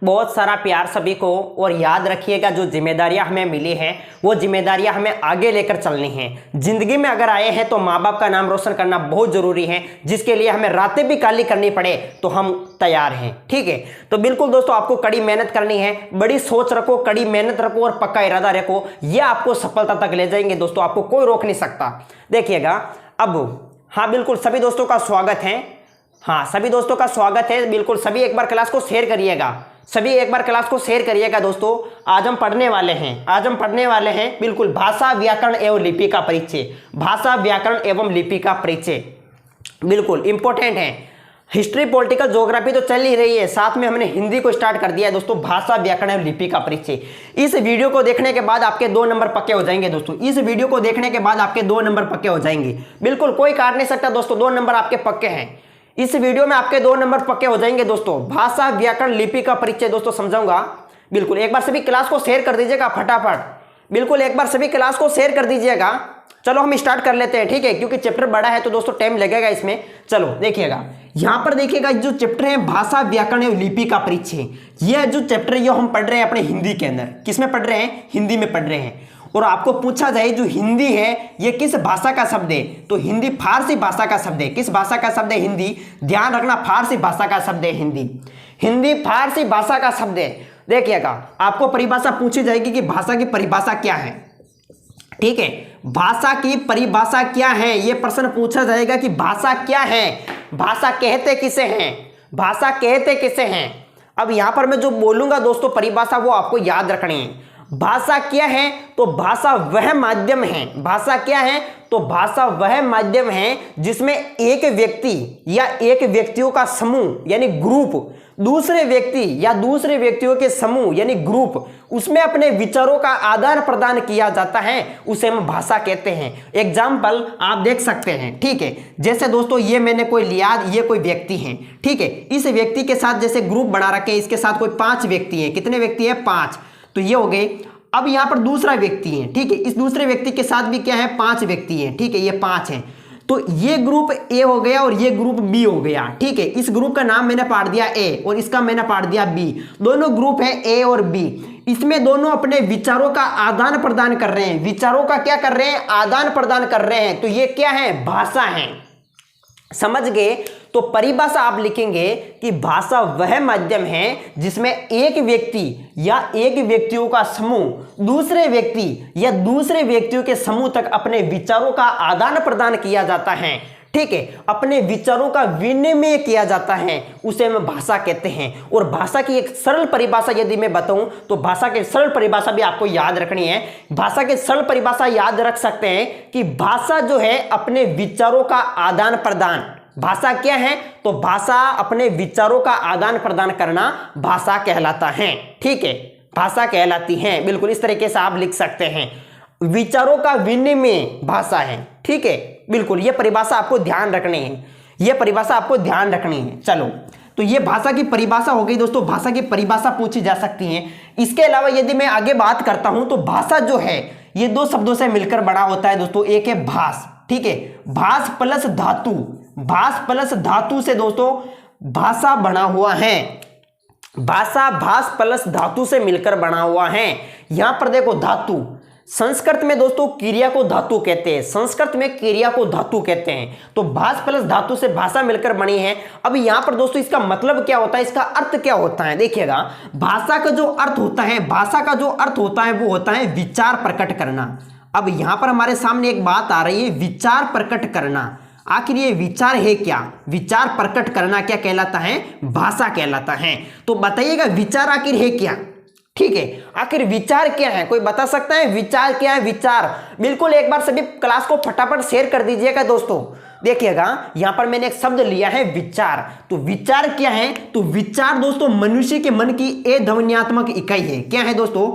बहुत सारा प्यार सभी को। और याद रखिएगा जो जिम्मेदारियां हमें मिली हैं वो जिम्मेदारियां हमें आगे लेकर चलनी हैं। जिंदगी में अगर आए हैं तो माँ बाप का नाम रोशन करना बहुत जरूरी है, जिसके लिए हमें रातें भी काली करनी पड़े तो हम तैयार हैं। ठीक है, तो बिल्कुल दोस्तों आपको कड़ी मेहनत करनी है, बड़ी सोच रखो, कड़ी मेहनत रखो और पक्का इरादा रखो, ये आपको सफलता तक ले जाएंगे दोस्तों, आपको कोई रोक नहीं सकता। देखिएगा अब, हाँ बिल्कुल सभी दोस्तों का स्वागत है, हाँ सभी दोस्तों का स्वागत है। बिल्कुल सभी एक बार क्लास को शेयर करिएगा, सभी एक बार क्लास को शेयर करिएगा दोस्तों। आज हम पढ़ने वाले हैं बिल्कुल भाषा व्याकरण एवं लिपि का परिचय, भाषा व्याकरण एवं लिपि का परिचय बिल्कुल इंपॉर्टेंट है। हिस्ट्री पॉलिटिकल ज्योग्राफी तो चल ही रही है, साथ में हमने हिंदी को स्टार्ट कर दिया है दोस्तों। भाषा व्याकरण एवं लिपि का परिचय, इस वीडियो को देखने के बाद आपके 2 नंबर पक्के हो जाएंगे दोस्तों। इस वीडियो को देखने के बाद आपके 2 नंबर पक्के हो जाएंगे, बिल्कुल कोई काट नहीं सकता दोस्तों, 2 नंबर आपके पक्के हैं। इस वीडियो में आपके 2 नंबर पक्के हो जाएंगे दोस्तों। भाषा व्याकरण लिपि का परिचय दोस्तों समझाऊंगा, बिल्कुल एक बार सभी क्लास को शेयर कर दीजिएगा फटाफट, बिल्कुल एक बार सभी क्लास को शेयर कर दीजिएगा। चलो हम स्टार्ट कर लेते हैं, ठीक है, क्योंकि चैप्टर बड़ा है तो दोस्तों टाइम लगेगा इसमें। चलो देखिएगा, यहां पर देखिएगा जो चैप्टर है भाषा व्याकरण एवं लिपि का परिचय, यह जो चैप्टर है हम पढ़ रहे हैं अपने हिंदी के अंदर। किसमें पढ़ रहे हैं? हिंदी में पढ़ रहे हैं। और आपको पूछा जाए जो हिंदी है ये किस भाषा का शब्द है, तो हिंदी फारसी भाषा का शब्द है। किस भाषा का शब्द है? हिंदी। ध्यान रखना, फारसी भाषा का शब्द है हिंदी, हिंदी फारसी भाषा का शब्द है। देखिएगा आपको परिभाषा पूछी जाएगी कि भाषा की परिभाषा क्या है, ठीक है, भाषा की परिभाषा क्या है, यह प्रश्न पूछा जाएगा कि भाषा क्या है, भाषा कहते किसे हैं, भाषा कहते किसे हैं। अब यहां पर मैं जो बोलूंगा दोस्तों परिभाषा वो आपको याद रखनी है। भाषा क्या है? तो भाषा वह माध्यम है, भाषा क्या है? तो भाषा वह माध्यम है जिसमें एक व्यक्ति या एक व्यक्तियों का समूह यानी ग्रुप दूसरे व्यक्ति या दूसरे व्यक्तियों के समूह यानी ग्रुप उसमें अपने विचारों का आदान प्रदान किया जाता है, उसे हम भाषा कहते हैं। एग्जाम्पल आप देख सकते हैं, ठीक है, जैसे दोस्तों ये मैंने कोई लिया, ये कोई व्यक्ति है, ठीक है, इस व्यक्ति के साथ जैसे ग्रुप बना रखे, इसके साथ कोई 5 व्यक्ति हैं। कितने व्यक्ति हैं? 5, तो ये हो गए। अब यहां पर दूसरा व्यक्ति है, ठीक है, इस दूसरे व्यक्ति के साथ भी क्या है? 5 व्यक्ति हैं, ठीक है, ये 5 हैं। तो ये ग्रुप ए हो गया और ये ग्रुप बी हो गया, ठीक है। इस ग्रुप का नाम मैंने पाड़ दिया ए और इसका मैंने पाड़ दिया बी, दोनों ग्रुप है ए और बी। इसमें दोनों अपने विचारों का आदान प्रदान कर रहे हैं, विचारों का क्या कर रहे हैं? आदान प्रदान कर रहे हैं। तो ये क्या है? भाषा है। समझ गए? तो परिभाषा आप लिखेंगे कि भाषा वह माध्यम है जिसमें एक व्यक्ति या एक व्यक्तियों का समूह दूसरे व्यक्ति या दूसरे व्यक्तियों के समूह तक अपने विचारों का आदान प्रदान किया जाता है, ठीक है, अपने विचारों का विनिमय किया जाता है, उसे हम भाषा कहते हैं। और भाषा की एक सरल परिभाषा यदि मैं बताऊं तो भाषा की सरल परिभाषा भी आपको याद रखनी है। भाषा की सरल परिभाषा याद रख सकते हैं कि भाषा जो है अपने विचारों का आदान प्रदान, भाषा क्या है? तो भाषा अपने विचारों का आदान प्रदान करना भाषा कहलाता है, ठीक है, भाषा कहलाती है। बिल्कुल इस तरीके से आप लिख सकते हैं, विचारों का विनिमय भाषा है, ठीक है, बिल्कुल ये परिभाषा आपको ध्यान रखनी है, ये परिभाषा आपको ध्यान रखनी है। चलो, तो ये भाषा की परिभाषा हो गई दोस्तों, भाषा की परिभाषा पूछी जा सकती है। इसके अलावा यदि मैं आगे बात करता हूं तो भाषा जो है ये 2 शब्दों से मिलकर बना होता है दोस्तों। एक है भाष, ठीक है, भाष प्लस धातु, भाष प्लस धातु से दोस्तों भाषा बना हुआ है। भाषा भाष प्लस धातु से मिलकर बना हुआ है। यहां पर देखो धातु, संस्कृत में दोस्तों क्रिया को धातु कहते हैं, संस्कृत में क्रिया को धातु कहते हैं। तो भाष प्लस धातु से भाषा मिलकर बनी है। अब यहां पर दोस्तों इसका मतलब क्या होता है, इसका अर्थ क्या होता है? देखिएगा, भाषा का जो अर्थ होता है, भाषा का जो अर्थ होता है वो होता है विचार प्रकट करना। अब यहां पर हमारे सामने एक बात आ रही है, विचार प्रकट करना। आखिर ये विचार है क्या? विचार प्रकट करना क्या कहलाता है? भाषा कहलाता है। तो बताइएगा विचार आखिर है क्या, ठीक है, आखिर विचार क्या है? कोई बता सकता है विचार क्या है? विचार बिल्कुल एक बार सभी क्लास को फटाफट शेयर कर दीजिएगा दोस्तों। देखिएगा यहां पर मैंने एक शब्द लिया है विचार, तो विचार क्या है? तो विचार दोस्तों मनुष्य के मन की अध्वन्यात्मक इकाई है। क्या है दोस्तों?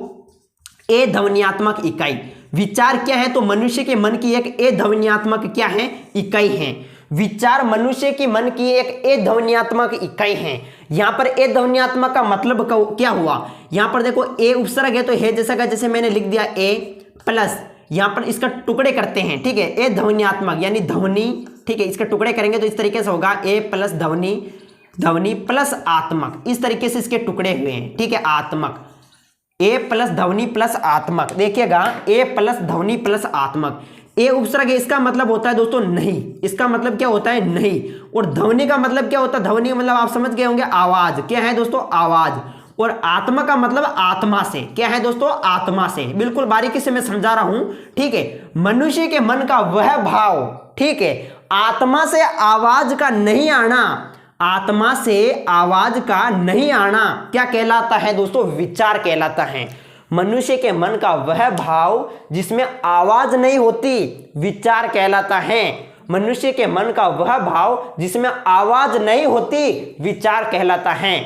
अध्वन्यात्मक इकाई। विचार क्या है? तो मनुष्य के मन की एक अध्वन्यात्मक क्या है? इकाई है। विचार मनुष्य के मन की एक अध्वन्यात्मक इकाई है। यहां पर अध्वन्यात्मक का मतलब क्या हुआ? यहां पर देखो ए उपसर्ग है तो है जैसा का जैसे मैंने लिख दिया ए प्लस, यहां पर इसका टुकड़े करते हैं, ठीक है, अध्वन्यात्मक यानी ध्वनि, ठीक है, इसके टुकड़े करेंगे तो इस तरीके से होगा ए प्लस ध्वनि ध्वनि प्लस आत्मक, इस तरीके से इसके टुकड़े हुए हैं, ठीक है। आत्मक, ए प्लस ध्वनि प्लस आत्मक, देखिएगा ए प्लस ध्वनि प्लस आत्मक। ए उपसर्ग है, इसका मतलब होता है दोस्तों नहीं, इसका मतलब क्या होता है नहीं। और ध्वनि का मतलब क्या होता है, ध्वनि का मतलब आप समझ गए होंगे आवाज, क्या है दोस्तों आवाज। और आत्मा का मतलब आत्मा से, क्या है दोस्तों आत्मा से, बिल्कुल बारीकी से मैं समझा रहा हूं, ठीक है। मनुष्य के मन का वह भाव, ठीक है, आत्मा से आवाज का नहीं आना, आत्मा से आवाज का नहीं आना क्या कहलाता है दोस्तों, विचार कहलाता है। मनुष्य के मन का वह भाव जिसमें आवाज नहीं होती, विचार कहलाता है। मनुष्य के मन का वह भाव जिसमें आवाज नहीं होती, विचार कहलाता है,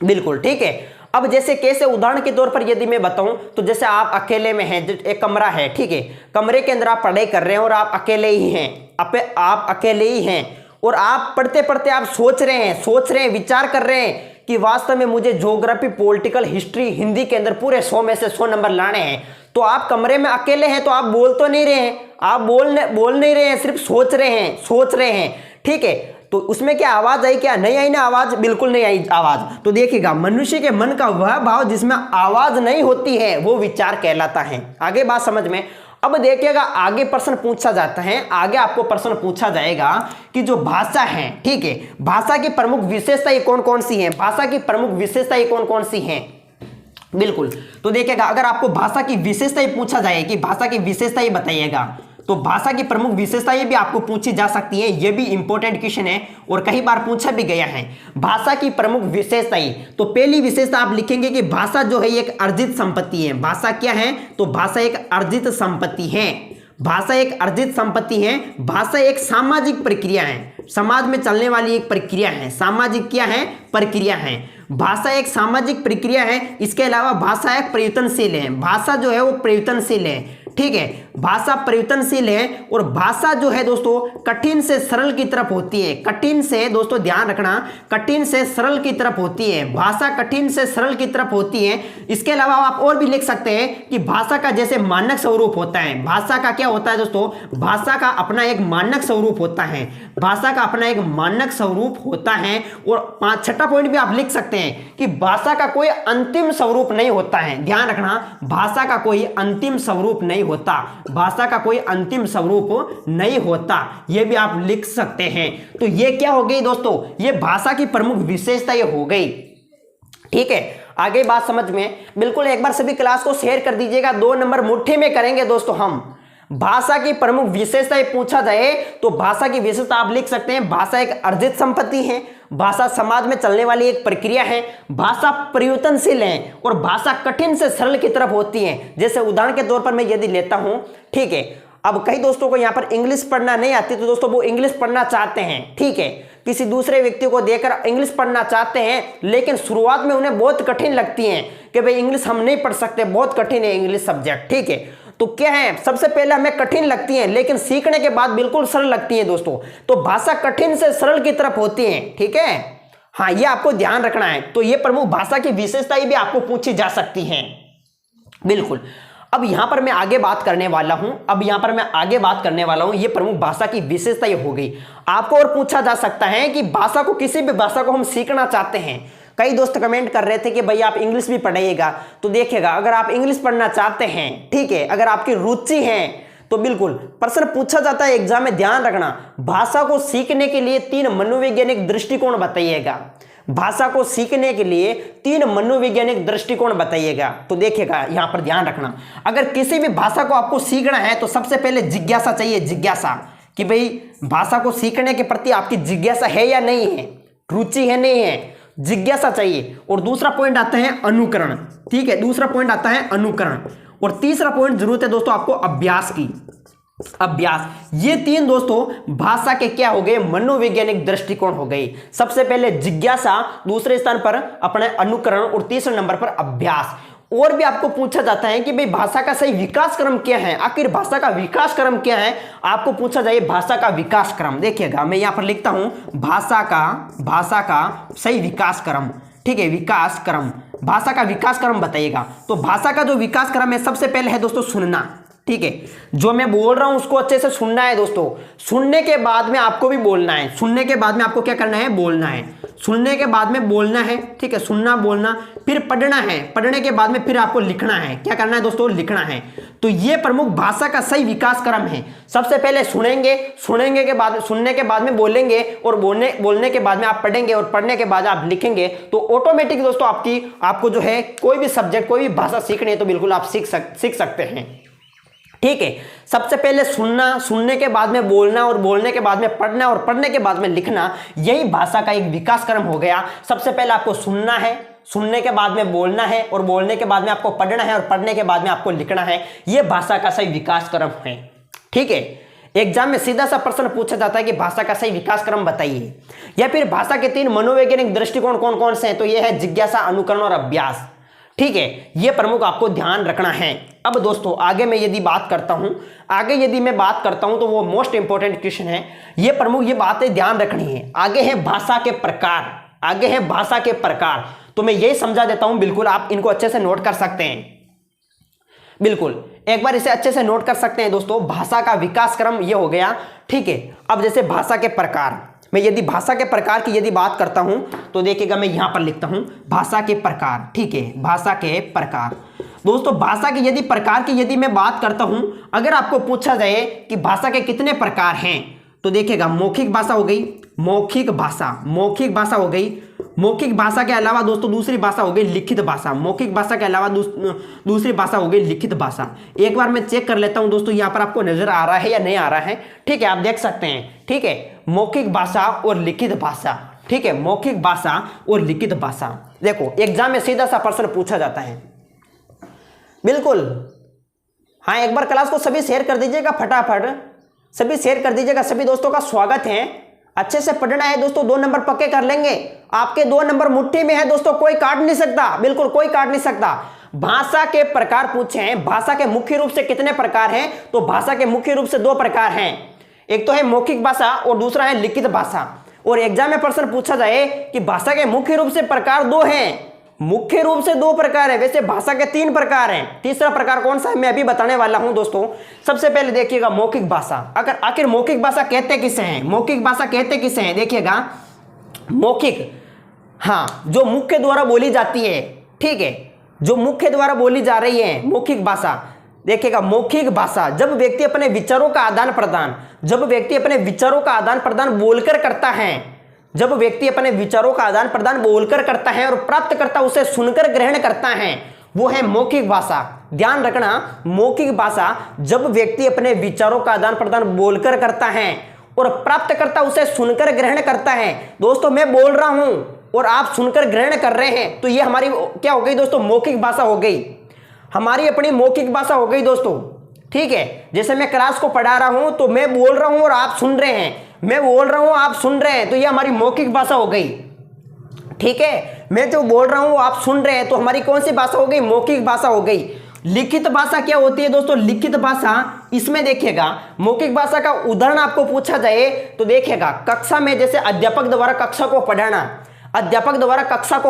बिल्कुल ठीक है। अब जैसे कैसे उदाहरण के तौर पर यदि मैं बताऊं तो जैसे आप अकेले में हैं, एक कमरा है, ठीक है, कमरे के अंदर आप पढ़ाई कर रहे हैं और आप अकेले ही हैं, आप अकेले ही हैं और आप पढ़ते पढ़ते आप सोच रहे हैं, विचार कर रहे हैं कि वास्तव में मुझे ज्योग्राफी, पॉलिटिकल, हिस्ट्री, हिंदी के अंदर पूरे 100 में से 100 नंबर लाने हैं। तो आप कमरे में अकेले हैं तो आप बोल तो नहीं रहे हैं, आप बोल नहीं रहे हैं, सिर्फ सोच रहे हैं, ठीक है। तो उसमें क्या आवाज आई, क्या नहीं आई ना आवाज, बिल्कुल नहीं आई आवाज। तो देखिएगा मनुष्य के मन का वह भाव जिसमें आवाज नहीं होती है वो विचार कहलाता है। आगे बात समझ में। अब देखिएगा आगे प्रश्न पूछा जाता है, आगे आपको प्रश्न पूछा जाएगा कि जो भाषा है, ठीक है, भाषा की प्रमुख विशेषताएं कौन कौन सी हैं, भाषा की प्रमुख विशेषताएं कौन कौन सी हैं, बिल्कुल। तो देखिएगा अगर आपको भाषा की विशेषताएं पूछा जाए कि भाषा की विशेषताएं बताइएगा, तो भाषा की प्रमुख विशेषताएं भी आपको पूछी जा सकती है, यह भी इंपॉर्टेंट क्वेश्चन है और कई बार पूछा भी गया है। भाषा की प्रमुख विशेषताएं, तो पहली विशेषता आप लिखेंगे कि भाषा जो है एक अर्जित संपत्ति है। भाषा क्या है, तो भाषा एक अर्जित संपत्ति है, भाषा एक अर्जित संपत्ति है। भाषा एक सामाजिक प्रक्रिया है, समाज में चलने वाली एक प्रक्रिया है, सामाजिक क्या है, प्रक्रिया है। भाषा एक सामाजिक प्रक्रिया है। इसके अलावा भाषा एक परिवर्तनशील है, भाषा जो है वो परिवर्तनशील है, ठीक है, भाषा परिवर्तनशील है। और भाषा जो है दोस्तों कठिन से सरल की तरफ होती है, कठिन से दोस्तों ध्यान रखना, कठिन से सरल की तरफ होती है, भाषा कठिन से सरल की तरफ होती है। इसके अलावा आप और भी लिख सकते हैं कि भाषा का जैसे मानक स्वरूप होता है, भाषा का क्या होता है दोस्तों, भाषा का अपना एक मानक स्वरूप होता है, भाषा का अपना एक मानक स्वरूप होता है। और छठा पॉइंट भी आप लिख सकते हैं कि भाषा का कोई अंतिम स्वरूप नहीं होता है, ध्यान रखना, भाषा का कोई अंतिम स्वरूप नहीं होता, भाषा का कोई अंतिम स्वरूप नहीं होता, यह भी आप लिख सकते हैं। तो ये क्या हो गई दोस्तों, ये भाषा की प्रमुख विशेषता ये हो गई, ठीक है। आगे बात समझ में, बिल्कुल एक बार सभी क्लास को शेयर कर दीजिएगा, 2 नंबर मुट्ठी में करेंगे दोस्तों हम। भाषा की प्रमुख विशेषताएं पूछा जाए तो भाषा की विशेषता आप लिख सकते हैं, भाषा एक अर्जित संपत्ति है, भाषा समाज में चलने वाली एक प्रक्रिया है, भाषा परिवर्तनशील है और भाषा कठिन से सरल की तरफ होती है। जैसे उदाहरण के तौर पर मैं यदि लेता हूं, ठीक है, अब कई दोस्तों को यहां पर इंग्लिश पढ़ना नहीं आती तो दोस्तों वो इंग्लिश पढ़ना चाहते हैं, ठीक है, किसी दूसरे व्यक्ति को देखकर इंग्लिश पढ़ना चाहते हैं, लेकिन शुरुआत में उन्हें बहुत कठिन लगती है कि भाई इंग्लिश हम नहीं पढ़ सकते, बहुत कठिन है इंग्लिश सब्जेक्ट, ठीक है। तो क्या है, सबसे पहले हमें कठिन लगती है लेकिन सीखने के बाद बिल्कुल सरल लगती है दोस्तों। तो भाषा कठिन से सरल की तरफ होती है, ठीक है, हाँ ये आपको ध्यान रखना है। तो ये प्रमुख भाषा की विशेषताएं भी आपको पूछी जा सकती हैं, बिल्कुल। अब यहां पर मैं आगे बात करने वाला हूं, ये प्रमुख भाषा की विशेषताएं हो गई। आपको और पूछा जा सकता है कि भाषा को, किसी भी भाषा को हम सीखना चाहते हैं, कई दोस्त कमेंट कर रहे थे कि भाई आप इंग्लिश भी पढ़ाइएगा, तो देखिएगा अगर आप इंग्लिश पढ़ना चाहते हैं, ठीक है, अगर आपकी रुचि है तो बिल्कुल प्रश्न पूछा जाता है एग्जाम में, ध्यान रखना, भाषा को सीखने के लिए 3 मनोवैज्ञानिक दृष्टिकोण बताइएगा, भाषा को सीखने के लिए 3 मनोवैज्ञानिक दृष्टिकोण बताइएगा। तो देखिएगा यहां पर ध्यान रखना, अगर किसी भी भाषा को आपको सीखना है तो सबसे पहले जिज्ञासा चाहिए, जिज्ञासा, कि भाई भाषा को सीखने के प्रति आपकी जिज्ञासा है या नहीं है, रुचि है नहीं है, जिज्ञासा चाहिए। और दूसरा पॉइंट आता है अनुकरण, ठीक है, दूसरा पॉइंट आता है अनुकरण। और तीसरा पॉइंट जरूरत है दोस्तों आपको अभ्यास की, अभ्यास। ये 3 दोस्तों भाषा के क्या हो गए, मनोवैज्ञानिक दृष्टिकोण हो गए। सबसे पहले जिज्ञासा, दूसरे स्थान पर अपने अनुकरण और तीसरे नंबर पर अभ्यास। और भी आपको पूछा जाता है कि भाई भाषा का सही विकास क्रम क्या है, आखिर भाषा का विकास क्रम क्या है, आपको पूछा जाए भाषा का विकास क्रम। देखिएगा मैं यहां पर लिखता हूं भाषा का सही विकास क्रम, ठीक है, विकास क्रम, भाषा का विकास क्रम बताइएगा। तो भाषा का जो विकास क्रम है, सबसे पहले है दोस्तों सुनना, ठीक है, जो मैं बोल रहा हूं उसको अच्छे से सुनना है दोस्तों। सुनने के बाद में आपको भी बोलना है, सुनने के बाद में आपको क्या करना है, बोलना है। सुनने के बाद में बोलना है, ठीक है, सुनना बोलना, फिर पढ़ना है, पढ़ने के बाद में फिर आपको लिखना है। क्या करना है दोस्तों, लिखना है। तो ये प्रमुख भाषा का सही विकास क्रम है। सबसे पहले सुनेंगे, सुनेंगे के बाद, सुनने के बाद में बोलेंगे, और बोलने के बाद में आप पढ़ेंगे, और पढ़ने के बाद आप लिखेंगे। तो ऑटोमेटिक दोस्तों आपको जो है कोई भी सब्जेक्ट, कोई भी भाषा सीखनी है तो बिल्कुल आप सीख सकते हैं। ठीक है, सबसे पहले सुनना, सुनने के बाद में बोलना, और बोलने के बाद में पढ़ना, और पढ़ने के बाद में लिखना, यही भाषा का एक विकास क्रम हो गया। सबसे पहले आपको सुनना है, सुनने के बाद में बोलना है, और बोलने के बाद में आपको पढ़ना है, और पढ़ने के बाद में आपको लिखना है। यह भाषा का सही विकास क्रम है। ठीक है, एग्जाम में सीधा सा प्रश्न पूछा जाता है कि भाषा का सही विकास क्रम बताइए, या फिर भाषा के 3 मनोवैज्ञानिक दृष्टिकोण कौन कौन से हैं। तो यह है जिज्ञासा, अनुकरण और अभ्यास। ठीक है, यह प्रमुख आपको ध्यान रखना है। अब दोस्तों आगे मैं यदि बात करता हूं, तो वो मोस्ट इंपॉर्टेंट क्वेश्चन है। ये प्रमुख ये बातें ध्यान रखनी है। आगे है भाषा के प्रकार, आगे है भाषा के प्रकार। तो मैं यही समझा देता हूं, बिल्कुल आप इनको अच्छे से नोट कर सकते हैं। बिल्कुल एक बार इसे अच्छे से नोट कर सकते हैं दोस्तों। भाषा का विकास क्रम ये हो गया। ठीक है, अब जैसे भाषा के प्रकार, मैं यदि भाषा के प्रकार की यदि बात करता हूं तो देखिएगा, मैं यहां पर लिखता हूं भाषा के प्रकार। ठीक है, भाषा के प्रकार। दोस्तों भाषा के यदि प्रकार की यदि मैं बात करता हूं, अगर आपको पूछा जाए कि भाषा के कितने प्रकार हैं, तो देखिएगा मौखिक भाषा हो गई, मौखिक भाषा हो गई। मौखिक भाषा के अलावा दोस्तों दूसरी भाषा हो गई लिखित भाषा। मौखिक भाषा के अलावा दूसरी भाषा हो गई लिखित भाषा। एक बार मैं चेक कर लेता हूं दोस्तों, यहां पर आपको नजर आ रहा है या नहीं आ रहा है। ठीक है, आप देख सकते हैं। ठीक है, मौखिक भाषा और लिखित भाषा। ठीक है, मौखिक भाषा और लिखित भाषा। देखो एग्जाम में सीधा सा प्रश्न पूछा जाता है। बिल्कुल हाँ, एक बार क्लास को सभी शेयर कर दीजिएगा, फटाफट सभी शेयर कर दीजिएगा। सभी दोस्तों का स्वागत है। अच्छे से पढ़ना है दोस्तों, 2 नंबर पक्के कर लेंगे। आपके 2 नंबर मुट्ठी में है दोस्तों, कोई काट नहीं सकता, बिल्कुल कोई काट नहीं सकता। भाषा के प्रकार पूछे हैं, भाषा के मुख्य रूप से कितने प्रकार हैं। तो भाषा के मुख्य रूप से 2 प्रकार हैं, एक तो है मौखिक भाषा और दूसरा है लिखित भाषा। और एग्जाम में प्रश्न पूछा जाए कि भाषा के मुख्य रूप से प्रकार 2 हैं, मुख्य रूप से 2 प्रकार है, वैसे भाषा के 3 प्रकार हैं। तीसरा प्रकार कौन सा है मैं अभी बताने वाला हूं दोस्तों। सबसे पहले देखिएगा मौखिक भाषा। आखिर मौखिक भाषा कहते किसे हैं, मौखिक भाषा कहते किसे हैं। देखिएगा मौखिक, हाँ, जो मुख्य द्वारा बोली जाती है। ठीक है, जो मुख्य द्वारा बोली जा रही है मौखिक भाषा। देखिएगा मौखिक भाषा, जब व्यक्ति अपने विचारों का आदान प्रदान बोलकर करता है, जब व्यक्ति अपने विचारों का आदान प्रदान बोलकर करता है और प्राप्तकर्ता उसे सुनकर ग्रहण करता है, वो है मौखिक भाषा। ध्यान रखना, मौखिक भाषा जब व्यक्ति अपने विचारों का आदान प्रदान बोलकर करता है और प्राप्तकर्ता उसे सुनकर ग्रहण करता है। दोस्तों मैं बोल रहा हूं और आप सुनकर ग्रहण कर रहे हैं, तो ये हमारी क्या हो गई दोस्तों, मौखिक भाषा हो गई, हमारी अपनी मौखिक भाषा हो गई दोस्तों। ठीक है, जैसे मैं क्लास को पढ़ा रहा हूं तो मैं बोल रहा हूं और आप सुन रहे हैं, मैं बोल रहा हूं आप सुन रहे हैं, तो ये हमारी मौखिक भाषा हो गई। ठीक है, मैं जो बोल रहा हूं आप सुन रहे हैं, तो हमारी कौन सी भाषा हो गई, मौखिक भाषा हो गई। लिखित भाषा क्या होती है दोस्तों, लिखित भाषा, इसमें देखिएगा मौखिक भाषा का उदाहरण आपको पूछा जाए तो देखिएगा कक्षा में जैसे अध्यापक द्वारा कक्षा को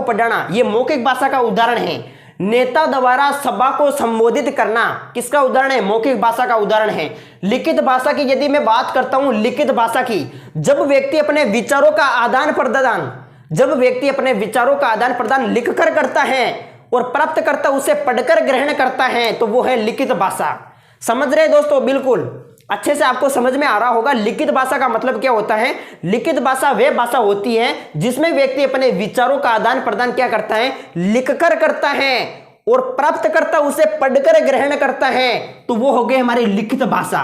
पढ़ाना, ये मौखिक भाषा का उदाहरण है। नेता द्वारा सभा को संबोधित करना किसका उदाहरण है, मौखिक भाषा का उदाहरण है। लिखित भाषा की यदि मैं बात करता हूं, लिखित भाषा की, जब व्यक्ति अपने विचारों का आदान प्रदान लिखकर करता है और प्राप्तकर्ता उसे पढ़कर ग्रहण करता है, तो वो है लिखित भाषा। समझ रहे दोस्तों, बिल्कुल अच्छे से आपको समझ में आ रहा होगा लिखित भाषा का मतलब क्या होता है। लिखित भाषा वह भाषा होती है जिसमें व्यक्ति अपने विचारों का आदान प्रदान क्या करता है, लिखकर करता है और प्राप्तकर्ता उसे पढ़कर ग्रहण करता है, तो वो हो गई हमारी लिखित भाषा।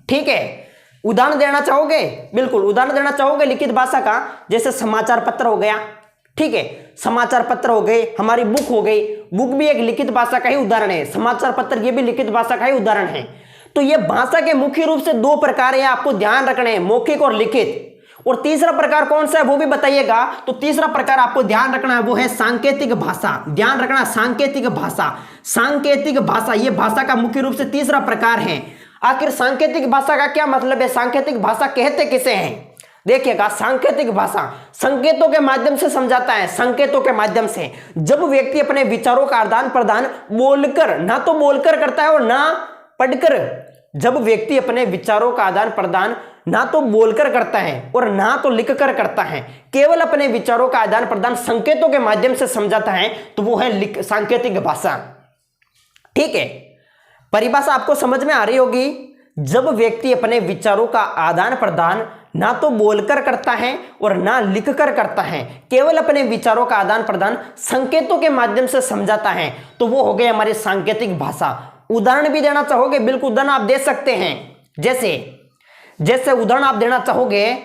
ठीक है, उदाहरण देना चाहोगे, बिल्कुल उदाहरण देना चाहोगे लिखित भाषा का, जैसे समाचार पत्र हो गया। ठीक है, समाचार पत्र हो गए, हमारी बुक हो गई, बुक भी एक लिखित भाषा का ही उदाहरण है, समाचार पत्र ये भी लिखित भाषा का ही उदाहरण है। तो ये भाषा के मुख्य रूप से 2 प्रकार है, आपको ध्यान रखने हैं, मौखिक और लिखित। और तीसरा प्रकार कौन सा है वो भी बताइएगा। तो तीसरा प्रकार आपको ध्यान रखना है, वो है सांकेतिक भाषा। ध्यान रखना, सांकेतिक भाषा, ये भाषा का मुख्य रूप से तीसरा प्रकार है। आखिर सांकेतिक भाषा का क्या मतलब है, सांकेतिक भाषा कहते किसे हैं। देखिएगा सांकेतिक भाषा संकेतों के माध्यम से समझाता है, संकेतों के माध्यम से। जब व्यक्ति अपने विचारों का आदान प्रदान बोलकर, ना तो बोलकर करता है और ना पढ़कर जब व्यक्ति अपने विचारों का आदान प्रदान ना तो बोलकर करता है और ना तो लिखकर करता है, केवल अपने विचारों का आदान प्रदान संकेतों के माध्यम से समझाता है, तो वो है सांकेतिक भाषा। ठीक है, परिभाषा आपको समझ में आ रही होगी। जब व्यक्ति अपने विचारों का आदान प्रदान ना तो बोलकर करता है और ना लिखकर करता है, केवल अपने विचारों का आदान प्रदान संकेतों के माध्यम से समझाता है, तो वो हो गई हमारी सांकेतिक भाषा। उदाहरण भी देना चाहोगे, बिल्कुल उदाहरण आप दे सकते हैं। जैसे उदाहरण आप देना चाहोगे,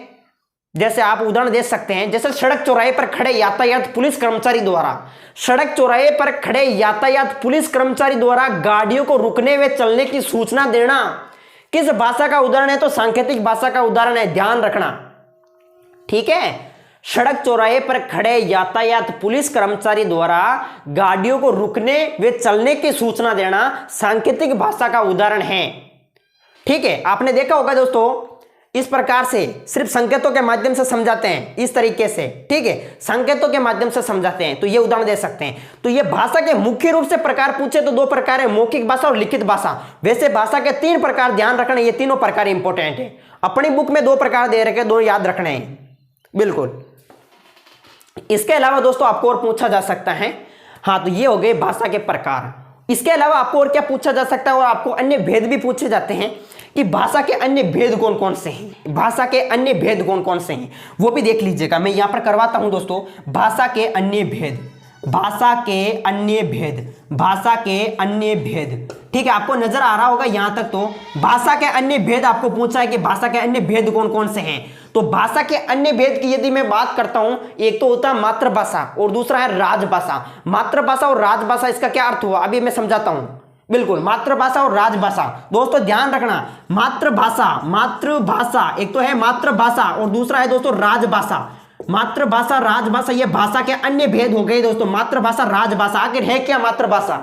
जैसे आप उदाहरण दे सकते हैं, जैसे सड़क चौराहे पर खड़े यातायात पुलिस कर्मचारी द्वारा, सड़क चौराहे पर खड़े यातायात पुलिस कर्मचारी द्वारा गाड़ियों को रुकने व चलने की सूचना देना किस भाषा का उदाहरण है? तो सांकेतिक भाषा का उदाहरण है, ध्यान रखना। ठीक है, सड़क चौराहे पर खड़े यातायात पुलिस कर्मचारी द्वारा गाड़ियों को रुकने व चलने की सूचना देना सांकेतिक भाषा का उदाहरण है। ठीक है, आपने देखा होगा दोस्तों, इस प्रकार से सिर्फ संकेतों के माध्यम से समझाते हैं, इस तरीके से। ठीक है, संकेतों के माध्यम से समझाते हैं, तो ये उदाहरण दे सकते हैं। तो ये भाषा के मुख्य रूप से प्रकार पूछे तो दो प्रकार है, मौखिक भाषा और लिखित भाषा। वैसे भाषा के 3 प्रकार ध्यान रखना, ये तीनों प्रकार इंपॉर्टेंट है। अपनी बुक में 2 प्रकार दे रखे, 2 याद रखने हैं बिल्कुल। इसके अलावा दोस्तों आपको और पूछा जा सकता है, हाँ, तो ये हो गए भाषा के प्रकार। इसके अलावा आपको और क्या पूछा जा सकता है, और आपको अन्य भेद भी पूछे जाते हैं कि भाषा के अन्य भेद कौन कौन से हैं, भाषा के अन्य भेद कौन कौन से हैं, वो भी देख लीजिएगा। मैं यहां पर करवाता हूं दोस्तों, भाषा के अन्य भेद, भाषा के अन्य भेद, भाषा के अन्य भेद। ठीक है, आपको नजर आ रहा होगा यहां तक। तो भाषा के अन्य भेद आपको पूछा है कि भाषा के अन्य भेद कौन कौन से हैं। तो भाषा के अन्य भेद की यदि मैं बात करता हूं, एक तो होता है मातृभाषा और दूसरा है राजभाषा। मातृभाषा और राजभाषा, इसका क्या अर्थ हुआ अभी मैं समझाता हूं। बिल्कुल, मातृभाषा और राजभाषा, दोस्तों ध्यान रखना। मातृभाषा एक तो है मातृभाषा और दूसरा है दोस्तों राजभाषा। मातृभाषा, राजभाषा, ये भाषा के अन्य भेद हो गए दोस्तों। मातृभाषा, राजभाषा, आखिर है क्या मातृभाषा?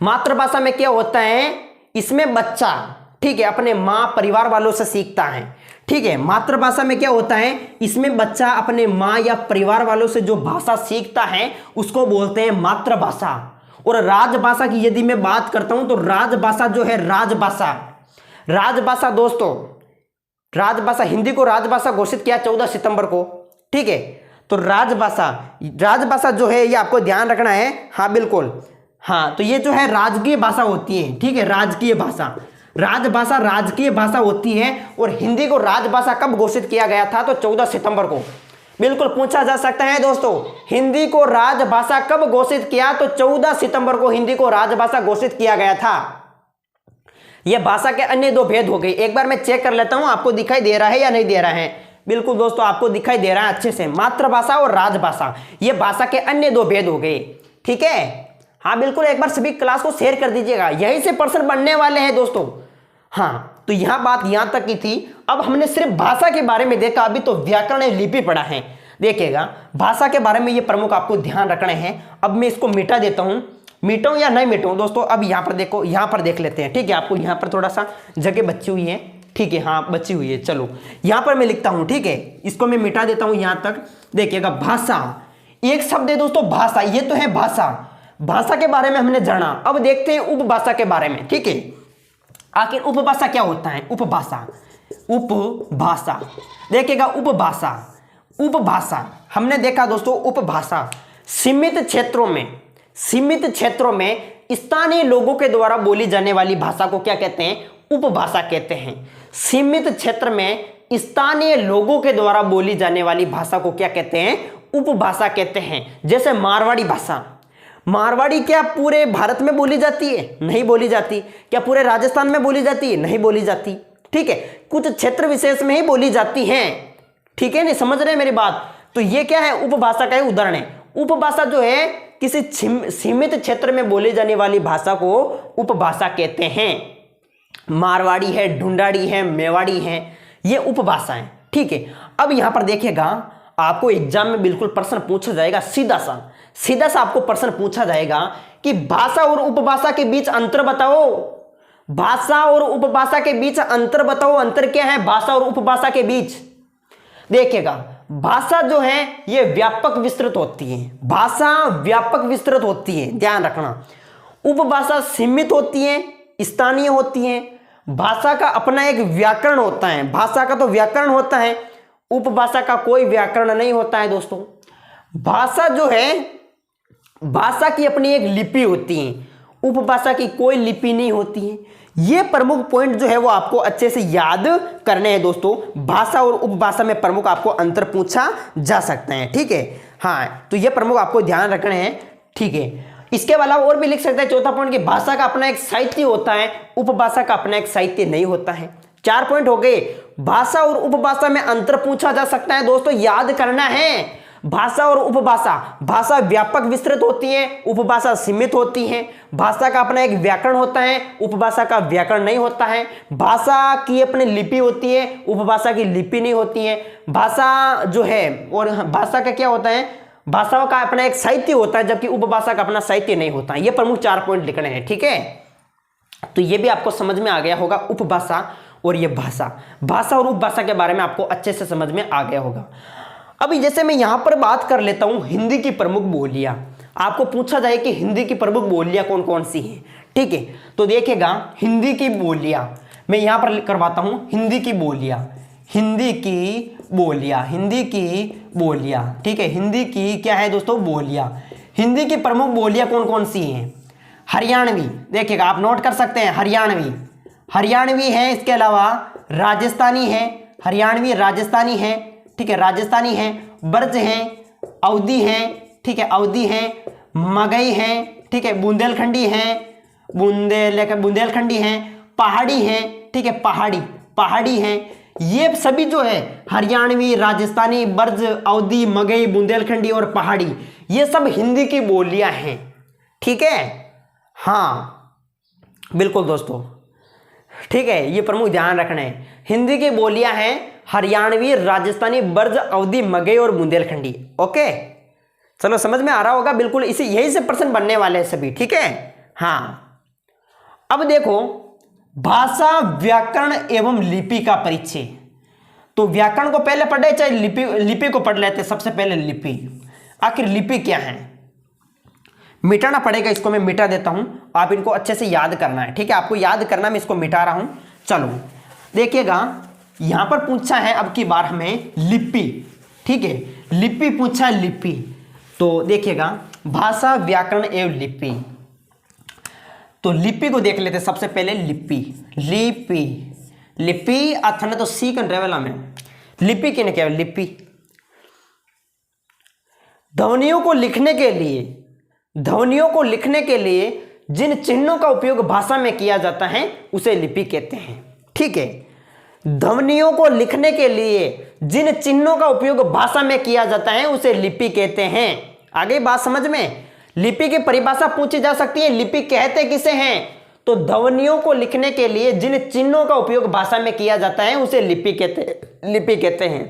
मातृभाषा में क्या होता है, इसमें बच्चा, ठीक है, अपने माँ परिवार वालों से सीखता है। ठीक है, मातृभाषा में क्या होता है, इसमें बच्चा अपने माँ या परिवार वालों से जो भाषा सीखता है उसको बोलते हैं मातृभाषा। और राजभाषा की यदि मैं बात करता हूं, तो राजभाषा जो है, राजभाषा दोस्तों, राजभाषा, हिंदी को राजभाषा घोषित किया 14 सितंबर को। ठीक है, तो राजभाषा जो है ये आपको ध्यान रखना है। हाँ बिल्कुल, हाँ, तो ये जो है राजकीय भाषा होती है। ठीक है, राजकीय भाषा, राजभाषा राजकीय भाषा होती है। और हिंदी को राजभाषा कब घोषित किया गया था? तो 14 सितंबर को। बिल्कुल पूछा जा सकता है दोस्तों, हिंदी को राजभाषा कब घोषित किया? तो 14 सितंबर को हिंदी को राजभाषा घोषित किया गया था। यह भाषा के अन्य 2 भेद हो गए। एक बार मैं चेक कर लेता हूं, आपको दिखाई दे रहा है या नहीं दे रहा है? बिल्कुल दोस्तों, आपको दिखाई दे रहा है अच्छे से। मातृभाषा और राजभाषा, यह भाषा के अन्य 2 भेद हो गए। ठीक है, हाँ बिल्कुल, एक बार सभी क्लास को शेयर कर दीजिएगा, यही से प्रश्न बनने वाले हैं दोस्तों। हाँ, तो यहां बात यहां तक की थी। अब हमने सिर्फ भाषा के बारे में देखा, अभी तो व्याकरण लिपि पढ़ा है। देखिएगा, भाषा के बारे में ये प्रमुख आपको ध्यान रखने हैं। अब मैं इसको मिटा देता हूं, मिटाऊं या नहीं मिटाऊं दोस्तों। अब यहां पर देखो, यहां पर देख लेते हैं। ठीक है, आपको यहां पर थोड़ा सा जगह बची हुई है। ठीक है, हाँ बची हुई है। चलो यहां पर मैं लिखता हूं। ठीक है, इसको मैं मिटा देता हूं यहां तक। देखिएगा, भाषा, एक शब्द है दोस्तों भाषा, ये तो है भाषा। भाषा के बारे में हमने जाना, अब देखते हैं उपभाषा के बारे में। ठीक है, आखिर उपभाषा क्या होता है? उपभाषा, उपभाषा, देखिएगा, उपभाषा हमने देखा दोस्तों, उपभाषा सीमित क्षेत्रों में स्थानीय लोगों के द्वारा बोली जाने वाली भाषा को क्या कहते हैं? उपभाषा कहते हैं। सीमित क्षेत्र में स्थानीय लोगों के द्वारा बोली जाने वाली भाषा को क्या कहते हैं? उपभाषा कहते हैं। जैसे मारवाड़ी भाषा, मारवाड़ी क्या पूरे भारत में बोली जाती है? नहीं बोली जाती। क्या पूरे राजस्थान में बोली जाती है? नहीं बोली जाती। ठीक है, कुछ क्षेत्र विशेष में ही बोली जाती हैं। ठीक है, नहीं समझ रहे मेरी बात? तो ये क्या है? उपभाषा का ही उदाहरण है। उपभाषा जो है किसी सीमित क्षेत्र में बोली जाने वाली भाषा को उपभाषा कहते हैं। मारवाड़ी है, ढूंढाड़ी है, मेवाड़ी है, ये उपभाषा है। ठीक है, अब यहां पर देखिएगा, आपको एग्जाम में बिल्कुल प्रश्न पूछा जाएगा, सीधा सा आपको प्रश्न पूछा जाएगा कि भाषा और उपभाषा के बीच अंतर बताओ। भाषा और उपभाषा के बीच अंतर बताओ। अंतर क्या है भाषा और उपभाषा के बीच? देखिएगा, भाषा जो है ये व्यापक विस्तृत होती है। भाषा व्यापक विस्तृत होती है, ध्यान रखना। उपभाषा सीमित होती है, स्थानीय होती हैं। भाषा का अपना एक व्याकरण होता है, भाषा का तो व्याकरण होता है, उपभाषा का कोई व्याकरण नहीं होता है दोस्तों। भाषा जो है, भाषा की अपनी एक लिपि होती है, उपभाषा की कोई लिपि नहीं होती है। ये प्रमुख पॉइंट जो है वो आपको अच्छे से याद करने हैं दोस्तों। भाषा और उपभाषा में प्रमुख आपको अंतर पूछा जा सकते हैं, ठीक है। हाँ, तो ये प्रमुख आपको ध्यान रखने हैं, ठीक है। इसके अलावा और भी लिख सकते हैं चौथा पॉइंट कि भाषा का अपना एक साहित्य होता है, उपभाषा का अपना एक साहित्य नहीं होता है। 4 पॉइंट हो गए। भाषा और उपभाषा में अंतर पूछा जा सकता है दोस्तों, याद करना है। भाषा और उपभाषा, भाषा व्यापक विस्तृत होती है, उपभाषा सीमित होती है। भाषा का अपना एक व्याकरण होता है, उपभाषा का व्याकरण नहीं होता है। भाषा की अपनी लिपि होती है, उपभाषा की लिपि नहीं होती है। भाषा जो है, और भाषा का क्या होता है, भाषाओं का अपना एक साहित्य होता है, जबकि उपभाषा का अपना साहित्य नहीं होता है। ये प्रमुख 4 पॉइंट लिखने हैं, ठीक है। तो ये भी आपको समझ में आ गया होगा, उपभाषा और ये भाषा, भाषा और उपभाषा के बारे में आपको अच्छे से समझ में आ गया होगा। अभी जैसे मैं यहां पर बात कर लेता हूं हिंदी की प्रमुख बोलियां, आपको पूछा जाए कि हिंदी की प्रमुख बोलियां कौन कौन सी हैं, ठीक है। तो देखिएगा, हिंदी की बोलियां मैं यहां पर करवाता हूं, हिंदी की बोलियां, हिंदी की बोलियां, हिंदी की बोलियां, ठीक है। हिंदी की क्या है दोस्तों, बोलियां। हिंदी की प्रमुख बोलियां कौन कौन सी हैं? हरियाणवी, देखिएगा आप नोट कर सकते हैं, हरियाणवी, हरियाणवी है। इसके अलावा राजस्थानी है, हरियाणवी राजस्थानी है, ठीक है, राजस्थानी है। ब्रज है, अवधी है, ठीक है, अवधी है। मगही है, ठीक है, बुंदेलखंडी है, बुंदेलखंडी है। पहाड़ी है, ठीक है, पहाड़ी है। ये सभी जो है हरियाणवी, राजस्थानी, ब्रज, अवधी, मगही, बुंदेलखंडी और पहाड़ी, ये सब हिंदी की बोलियां हैं, ठीक है। हाँ बिल्कुल दोस्तों, ठीक है, ये प्रमुख ध्यान रखना है। हिंदी की बोलियां हैं हरियाणवी, राजस्थानी, ब्रज, अवधी, मगही और बुंदेलखंडी। ओके, चलो समझ में आ रहा होगा, बिल्कुल इसी यही से प्रश्न बनने वाले हैं सभी, ठीक है। हाँ, अब देखो, भाषा, व्याकरण एवं लिपि का परिचय। तो व्याकरण को पहले पढ़े, चाहे लिपि को पढ़ लेते। सबसे पहले लिपि, आखिर लिपि क्या है, मिटाना पड़ेगा, इसको मैं मिटा देता हूं, आप इनको अच्छे से याद करना है, ठीक है। आपको याद करना, मैं इसको मिटा रहा हूं। चलो देखिएगा, यहां पर पूछा है अब की बार हमें लिपि, ठीक है, लिपि पूछा है, लिपि। तो देखिएगा, भाषा, व्याकरण एवं लिपि। तो लिपि को देख लेते सबसे पहले। लिपि, लिपि, लिपि अथन तो सी कन रेवला में लिपि किने क्या, लिपि ध्वनियों को लिखने के लिए, ध्वनियों को लिखने के लिए जिन चिन्हों का उपयोग भाषा में किया जाता है उसे लिपि कहते हैं, ठीक है। ध्वनियों को लिखने के लिए जिन चिन्हों का उपयोग भाषा में किया जाता है उसे लिपि कहते हैं। आगे बात समझ में। लिपि की परिभाषा पूछी जा सकती है, लिपि कहते किसे हैं? तो ध्वनियों को लिखने के लिए जिन चिन्हों का उपयोग भाषा में किया जाता है उसे लिपि कहते हैं।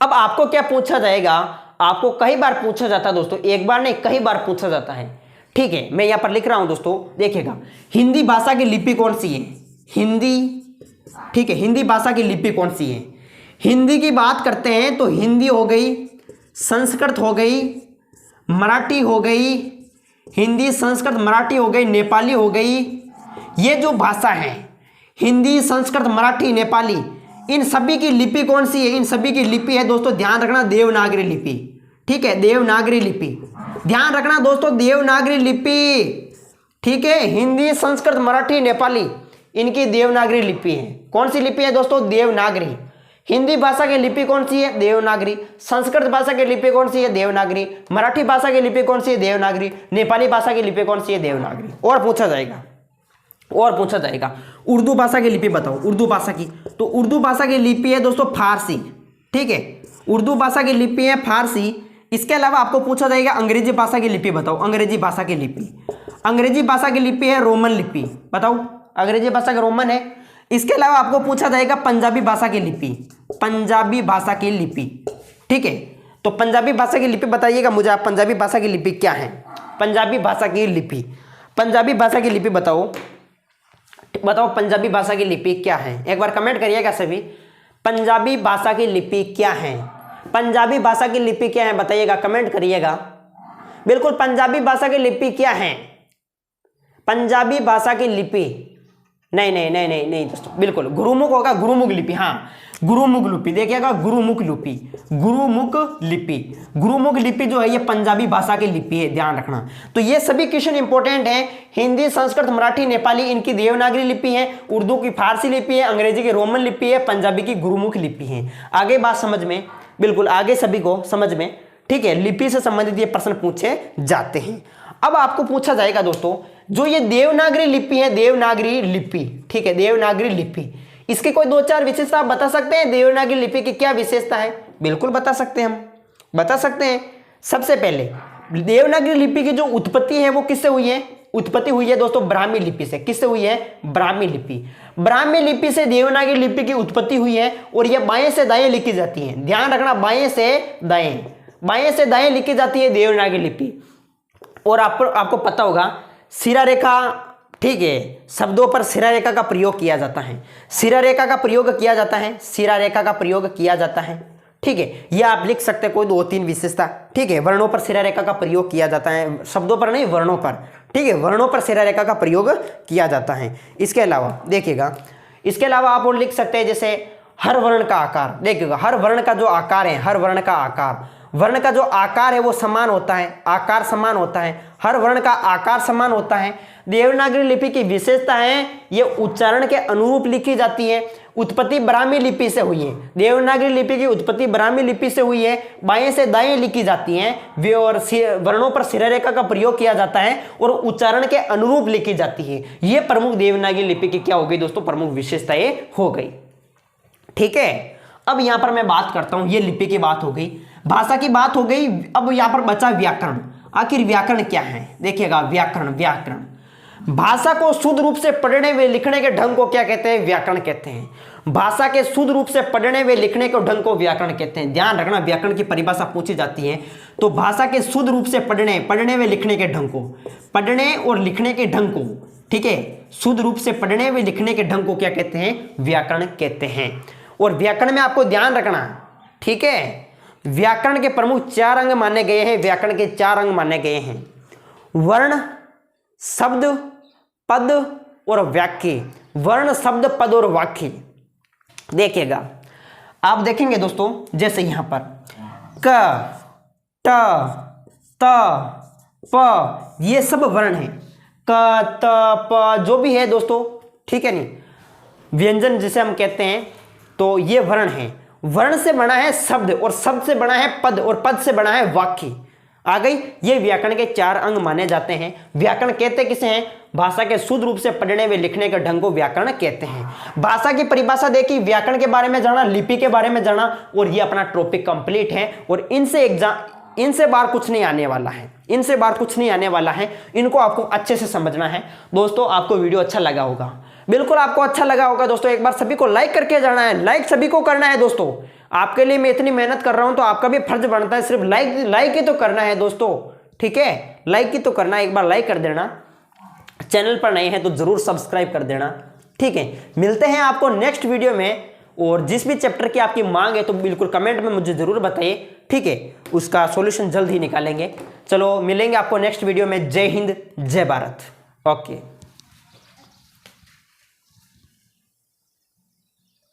अब आपको क्या पूछा जाएगा, आपको कई बार पूछा जाता है दोस्तों, एक बार नहीं कई बार पूछा जाता है, ठीक है। मैं यहां पर लिख रहा हूं दोस्तों, देखिएगा, हिंदी भाषा की लिपि कौन सी है, हिंदी, ठीक है, हिंदी भाषा की लिपि कौन सी है। हिंदी की बात करते हैं तो हिंदी हो गई, संस्कृत हो गई, मराठी हो गई, हिंदी, संस्कृत, मराठी हो गई, नेपाली हो गई। ये जो भाषा है हिंदी, संस्कृत, मराठी, नेपाली, इन सभी की लिपि कौन सी है? इन सभी की लिपि है दोस्तों, ध्यान रखना, देवनागरी लिपि, ठीक है, देवनागरी लिपि, ध्यान रखना दोस्तों, देवनागरी लिपि, ठीक है। हिंदी, संस्कृत, मराठी, नेपाली, इनकी देवनागरी लिपि है। कौन सी लिपि है दोस्तों? देवनागरी। हिंदी भाषा की लिपि कौन सी है? देवनागरी। संस्कृत भाषा की लिपि कौन सी है? देवनागरी। मराठी भाषा की लिपि कौन सी है? देवनागरी। नेपाली भाषा की लिपि कौन सी है? देवनागरी। और पूछा जाएगा उर्दू भाषा की लिपि बताओ, उर्दू भाषा की, तो उर्दू भाषा की लिपि है दोस्तों फारसी, ठीक है, उर्दू भाषा की लिपि है फारसी। इसके अलावा आपको पूछा जाएगा अंग्रेजी भाषा की लिपि बताओ, अंग्रेजी भाषा की लिपि, अंग्रेजी भाषा की लिपि है रोमन लिपि, बताओ, अंग्रेजी भाषा का रोमन है। इसके अलावा आपको पूछा जाएगा पंजाबी भाषा की लिपि, पंजाबी भाषा की लिपि, ठीक है। तो पंजाबी भाषा की लिपि बताइएगा मुझे आप, पंजाबी भाषा की लिपि क्या है? पंजाबी भाषा की लिपि, पंजाबी भाषा की लिपि बताओ, पंजाबी भाषा की लिपि क्या है? एक बार कमेंट करिएगा सभी, पंजाबी भाषा की लिपि क्या है? पंजाबी भाषा की लिपि क्या है बताइएगा, कमेंट करिएगा। बिल्कुल, पंजाबी भाषा की लिपि क्या है? पंजाबी भाषा की लिपि, नहीं दोस्तों, बिल्कुल गुरुमुख होगा, गुरुमुख लिपि, हाँ गुरुमुख लिपि, देखिएगा गुरुमुख लिपि, गुरुमुख लिपि, गुरुमुख लिपि जो है ये पंजाबी भाषा की लिपि है, ध्यान रखना। तो ये सभी क्वेश्चन इंपॉर्टेंट हैं। हिंदी, संस्कृत, मराठी, नेपाली इनकी देवनागरी लिपि है, उर्दू की फारसी लिपि है, अंग्रेजी की रोमन लिपि है, पंजाबी की गुरुमुख लिपि है। आगे बात समझ में, बिल्कुल आगे सभी को समझ में, ठीक है। लिपि से संबंधित ये प्रश्न पूछे जाते हैं। अब आपको पूछा जाएगा दोस्तों, जो ये देवनागरी लिपि है, देवनागरी लिपि, ठीक है, देवनागरी लिपि, इसके कोई 2-4 विशेषता आप बता सकते हैं? देवनागरी लिपि की क्या विशेषता है? बिल्कुल बता सकते हैं, हम बता सकते हैं। सबसे पहले देवनागरी लिपि की जो उत्पत्ति है वो किससे हुई है? उत्पत्ति हुई है दोस्तों ब्राह्मी लिपि से। किससे हुई है? ब्राह्मी लिपि। ब्राह्मी लिपि से देवनागरी लिपि की उत्पत्ति हुई है और यह बाएं से दाएं लिखी जाती है। ध्यान रखना, बाएं से दाएं, बाएं से दाएं लिखी जाती है देवनागरी लिपि। और आपको पता होगा सिरा रेखा, ठीक है, शब्दों पर सिरा रेखा का प्रयोग किया जाता है, सिरा रेखा का प्रयोग किया जाता है, सिरा रेखा का प्रयोग किया जाता है, ठीक है। यह आप लिख सकते हैं कोई 2-3 विशेषता, ठीक है। वर्णों पर सिरा रेखा का प्रयोग किया जाता है, शब्दों पर नहीं, वर्णों पर, ठीक है, वर्णों पर सिरा रेखा का प्रयोग किया जाता है। इसके अलावा देखिएगा, इसके अलावा आप और लिख सकते हैं जैसे हर वर्ण का आकार, देखिएगा हर वर्ण का जो आकार है, हर वर्ण का आकार, वर्ण का जो आकार है वो समान होता है, आकार समान होता है, हर वर्ण का आकार समान होता है। देवनागरी लिपि की विशेषता है ये उच्चारण के अनुरूप लिखी जाती है। उत्पत्ति ब्राह्मी लिपि से हुई है, देवनागरी लिपि की उत्पत्ति ब्राह्मी लिपि से हुई है, बाएं से दाएं लिखी जाती है वे, और वर्णों पर सिरा रेखा का प्रयोग किया जाता है और उच्चारण के अनुरूप लिखी जाती है। ये प्रमुख देवनागरी लिपि की क्या हो गई दोस्तों? प्रमुख विशेषताएं हो गई, ठीक है। अब यहां पर मैं बात करता हूं, ये लिपि की बात हो गई, भाषा की बात हो गई। अब यहां पर बचा व्याकरण। आखिर व्याकरण क्या है? देखिएगा व्याकरण, व्याकरण भाषा को शुद्ध रूप से पढ़ने व लिखने के ढंग को क्या कहते हैं? व्याकरण कहते हैं। भाषा के शुद्ध रूप से पढ़ने व लिखने के ढंग को व्याकरण कहते हैं। ध्यान रखना, व्याकरण की परिभाषा पूछी जाती है तो भाषा के शुद्ध रूप से पढ़ने व लिखने के ढंग को, पढ़ने और लिखने के ढंग को, ठीक है, शुद्ध रूप से पढ़ने व लिखने के ढंग को क्या कहते हैं? व्याकरण कहते हैं। और व्याकरण में आपको ध्यान रखना, ठीक है, व्याकरण के प्रमुख 4 अंग माने गए हैं। व्याकरण के 4 अंग माने गए हैं, वर्ण, शब्द, पद और वाक्य। वर्ण, शब्द, पद और वाक्य। देखिएगा, आप देखेंगे दोस्तों जैसे यहां पर क, ट, त, प, ये सब वर्ण है। क, त, प जो भी है दोस्तों, ठीक है नहीं, व्यंजन जिसे हम कहते हैं, तो ये वर्ण है। वर्ण से बना है शब्द और शब्द से बना है पद और पद से बना है वाक्य। आ गई, ये व्याकरण के 4 अंग माने जाते हैं। व्याकरण कहते किसे हैं? भाषा के शुद्ध रूप से पढ़ने व लिखने के ढंग को व्याकरण कहते हैं। भाषा की परिभाषा देखी, व्याकरण के बारे में जाना, लिपि के बारे में जाना, और ये अपना टॉपिक कंप्लीट है। और इनसे बाहर कुछ नहीं आने वाला है, इनसे बाहर कुछ नहीं आने वाला है। इनको आपको अच्छे से समझना है। दोस्तों आपको वीडियो अच्छा लगा होगा, बिल्कुल आपको अच्छा लगा होगा दोस्तों। एक बार सभी को लाइक करके जाना है, लाइक सभी को करना है दोस्तों। आपके लिए मैं इतनी मेहनत कर रहा हूं तो आपका भी फर्ज बनता है सिर्फ लाइक ही तो करना है दोस्तों, ठीक है, लाइक ही तो करना है। एक बार लाइक कर देना, चैनल पर नए हैं तो जरूर सब्सक्राइब कर देना, ठीक है। मिलते हैं आपको नेक्स्ट वीडियो में, और जिस भी चैप्टर की आपकी मांग है तो बिल्कुल कमेंट में मुझे जरूर बताइए, ठीक है, उसका सॉल्यूशन जल्द ही निकालेंगे। चलो मिलेंगे आपको नेक्स्ट वीडियो में। जय हिंद, जय भारत, ओके।